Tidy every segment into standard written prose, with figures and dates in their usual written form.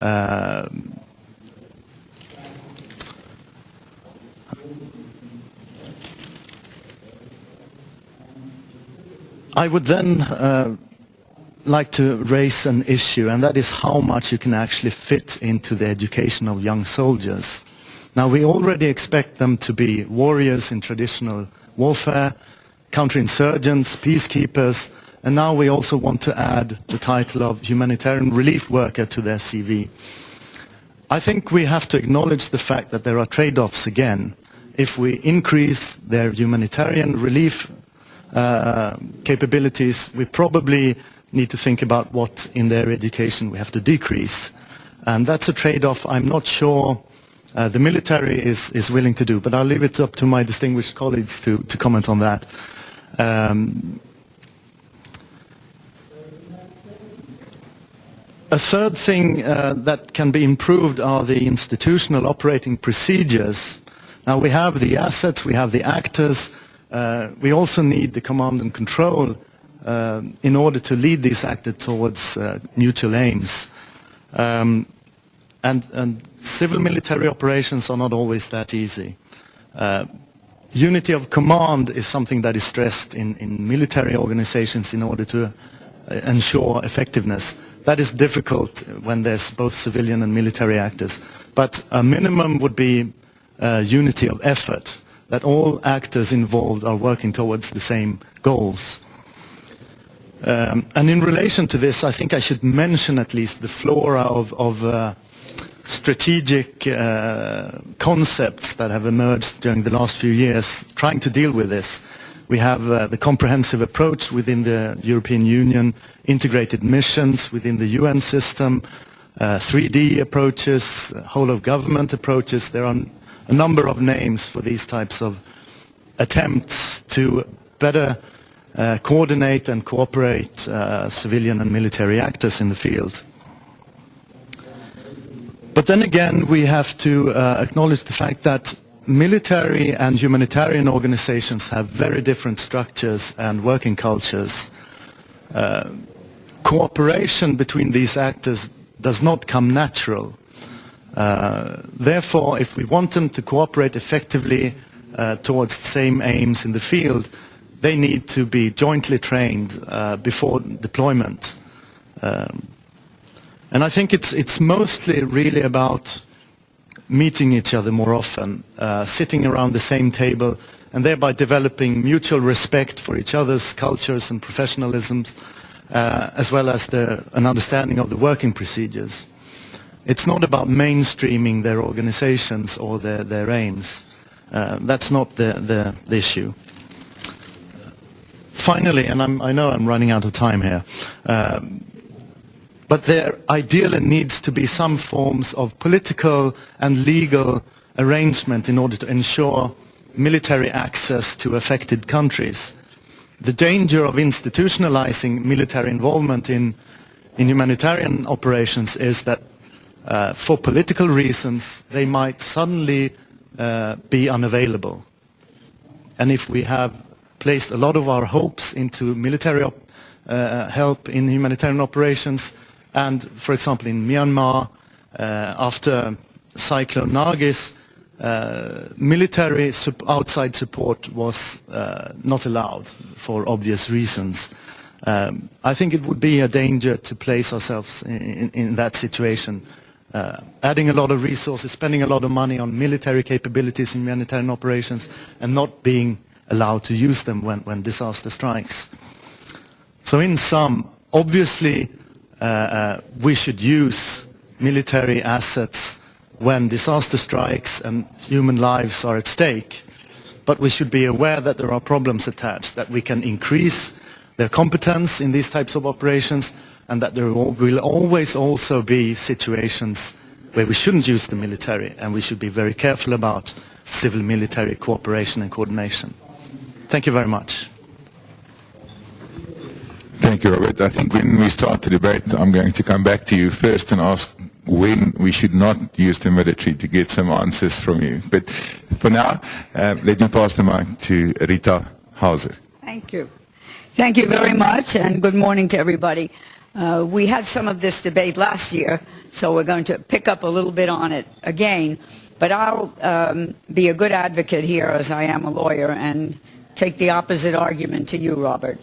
I would then like to raise an issue, and that is how much you can actually fit into the education of young soldiers. Now, we already expect them to be warriors in traditional warfare, counterinsurgents, peacekeepers, and now we also want to add the title of humanitarian relief worker to their CV. I think we have to acknowledge the fact that there are trade-offs again. If we increase their humanitarian relief capabilities, we probably need to think about what in their education we have to decrease. And that's a trade-off I'm not sure the military is willing to do, but I'll leave it up to my distinguished colleagues to comment on that. A third thing that can be improved are the institutional operating procedures. Now, we have the assets, we have the actors, we also need the command and control in order to lead these actors towards mutual aims. And civil military operations are not always that easy. Unity of command is something that is stressed in military organizations in order to ensure effectiveness. That is difficult when there's both civilian and military actors. But a minimum would be unity of effort, that all actors involved are working towards the same goals. And in relation to this, I think I should mention at least the flora of strategic concepts that have emerged during the last few years trying to deal with this. We have the comprehensive approach within the European Union, integrated missions within the UN system, 3D approaches, whole of government approaches. There are a number of names for these types of attempts to better coordinate and cooperate civilian and military actors in the field. But then again, we have to acknowledge the fact that military and humanitarian organizations have very different structures and working cultures. Cooperation between these actors does not come natural. Therefore, if we want them to cooperate effectively towards the same aims in the field, they need to be jointly trained before deployment. And I think it's mostly really about meeting each other more often, sitting around the same table, and thereby developing mutual respect for each other's cultures and professionalisms, as well as an understanding of the working procedures. It's not about mainstreaming their organizations or their aims. That's not the issue. Finally, and I know I'm running out of time here, but there ideally needs to be some forms of political and legal arrangement in order to ensure military access to affected countries. The danger of institutionalizing military involvement in humanitarian operations is that for political reasons they might suddenly be unavailable. And if we have placed a lot of our hopes into military help in humanitarian operations, and for example in Myanmar after Cyclone Nargis, military outside support was not allowed for obvious reasons. I think it would be a danger to place ourselves in that situation. Adding a lot of resources, spending a lot of money on military capabilities in humanitarian operations and not being allowed to use them when disaster strikes. So in sum, obviously we should use military assets when disaster strikes and human lives are at stake. But we should be aware that there are problems attached, that we can increase their competence in these types of operations, and that there will always also be situations where we shouldn't use the military, and we should be very careful about civil-military cooperation and coordination. Thank you very much. Thank you, Robert. I think when we start the debate, I'm going to come back to you first and ask when we should not use the military to get some answers from you. But for now, let me pass the mic to Rita Hauser. Thank you. Thank you very much, and good morning to everybody. We had some of this debate last year, so we're going to pick up a little bit on it again. But I'll be a good advocate here, as I am a lawyer, and take the opposite argument to you, Robert.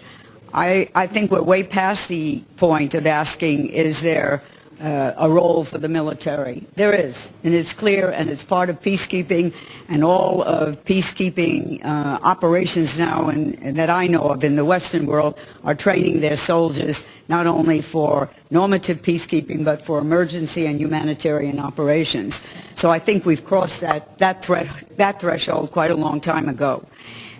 I think we're way past the point of asking, is there a role for the military? There is, and it's clear, and it's part of peacekeeping, and all of peacekeeping operations now and that I know of in the Western world are training their soldiers not only for normative peacekeeping but for emergency and humanitarian operations. So I think we've crossed that threshold quite a long time ago.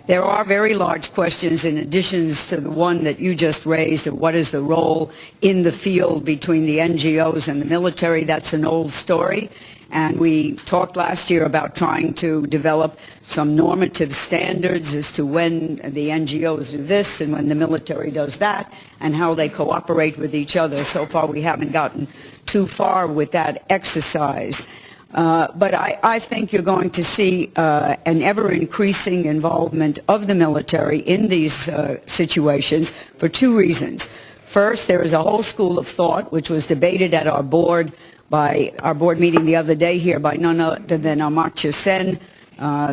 There are very large questions in addition to the one that you just raised of what is the role in the field between the NGOs and the military. That's an old story. And we talked last year about trying to develop some normative standards as to when the NGOs do this and when the military does that and how they cooperate with each other. So far we haven't gotten too far with that exercise. But I think you're going to see an ever-increasing involvement of the military in these situations for two reasons. First, there is a whole school of thought which was debated at our board meeting the other day here by none other than Amartya Sen,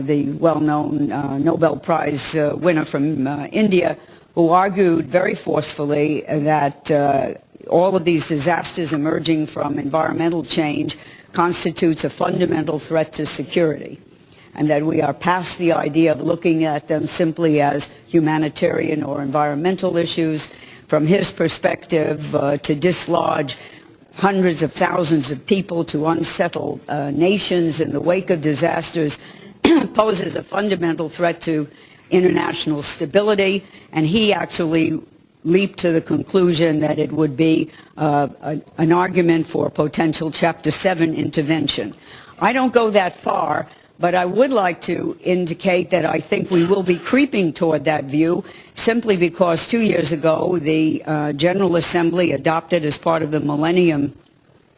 the well-known Nobel Prize winner from India, who argued very forcefully that all of these disasters emerging from environmental change constitutes a fundamental threat to security, and that we are past the idea of looking at them simply as humanitarian or environmental issues. From his perspective, to dislodge hundreds of thousands of people, to unsettle nations in the wake of disasters poses a fundamental threat to international stability, and he actually leaped to the conclusion that it would be an argument for potential Chapter 7 intervention. I don't go that far, but I would like to indicate that I think we will be creeping toward that view simply because 2 years ago the General Assembly adopted as part of the Millennium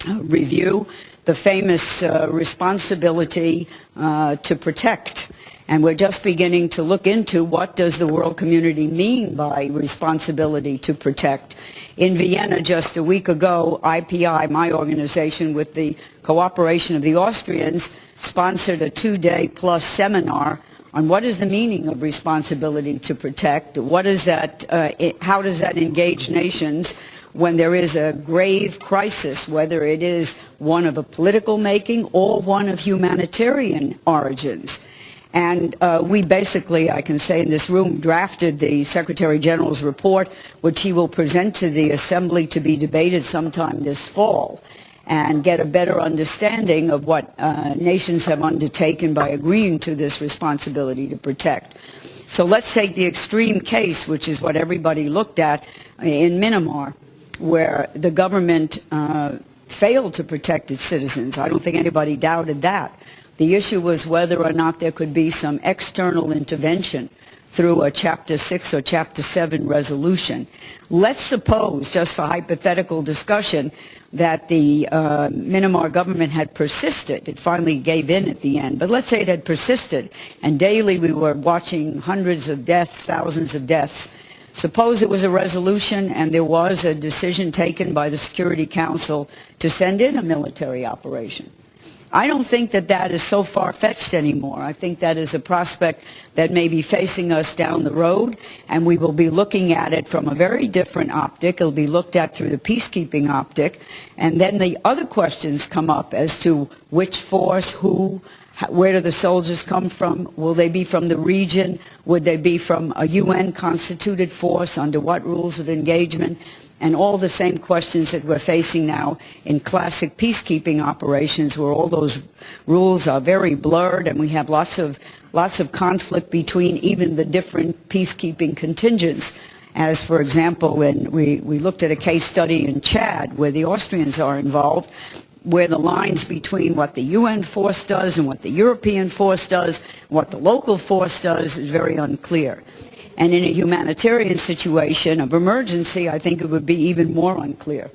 Review the famous responsibility to protect. And we're just beginning to look into what does the world community mean by responsibility to protect. In Vienna just a week ago, IPI, my organization, with the cooperation of the Austrians, sponsored a 2-day plus seminar on what is the meaning of responsibility to protect, what is that, how does that engage nations when there is a grave crisis, whether it is one of a political making or one of humanitarian origins. And we basically, I can say in this room, drafted the Secretary General's report, which he will present to the Assembly to be debated sometime this fall, and get a better understanding of what nations have undertaken by agreeing to this responsibility to protect. So let's take the extreme case, which is what everybody looked at in Myanmar, where the government failed to protect its citizens. I don't think anybody doubted that. The issue was whether or not there could be some external intervention through a Chapter 6 or Chapter 7 resolution. Let's suppose, just for hypothetical discussion, that the Myanmar government had persisted. It finally gave in at the end. But let's say it had persisted, and daily we were watching hundreds of deaths, thousands of deaths. Suppose it was a resolution and there was a decision taken by the Security Council to send in a military operation. I don't think that that is so far-fetched anymore. I think that is a prospect that may be facing us down the road, and we will be looking at it from a very different optic. It will be looked at through the peacekeeping optic, and then the other questions come up as to which force, who, where do the soldiers come from? Will they be from the region? Would they be from a UN-constituted force? Under what rules of engagement? And all the same questions that we're facing now in classic peacekeeping operations, where all those rules are very blurred and we have lots of conflict between even the different peacekeeping contingents. As, for example, we looked at a case study in Chad where the Austrians are involved, where the lines between what the UN force does and what the European force does, what the local force does, is very unclear. And in a humanitarian situation of emergency, I think it would be even more unclear.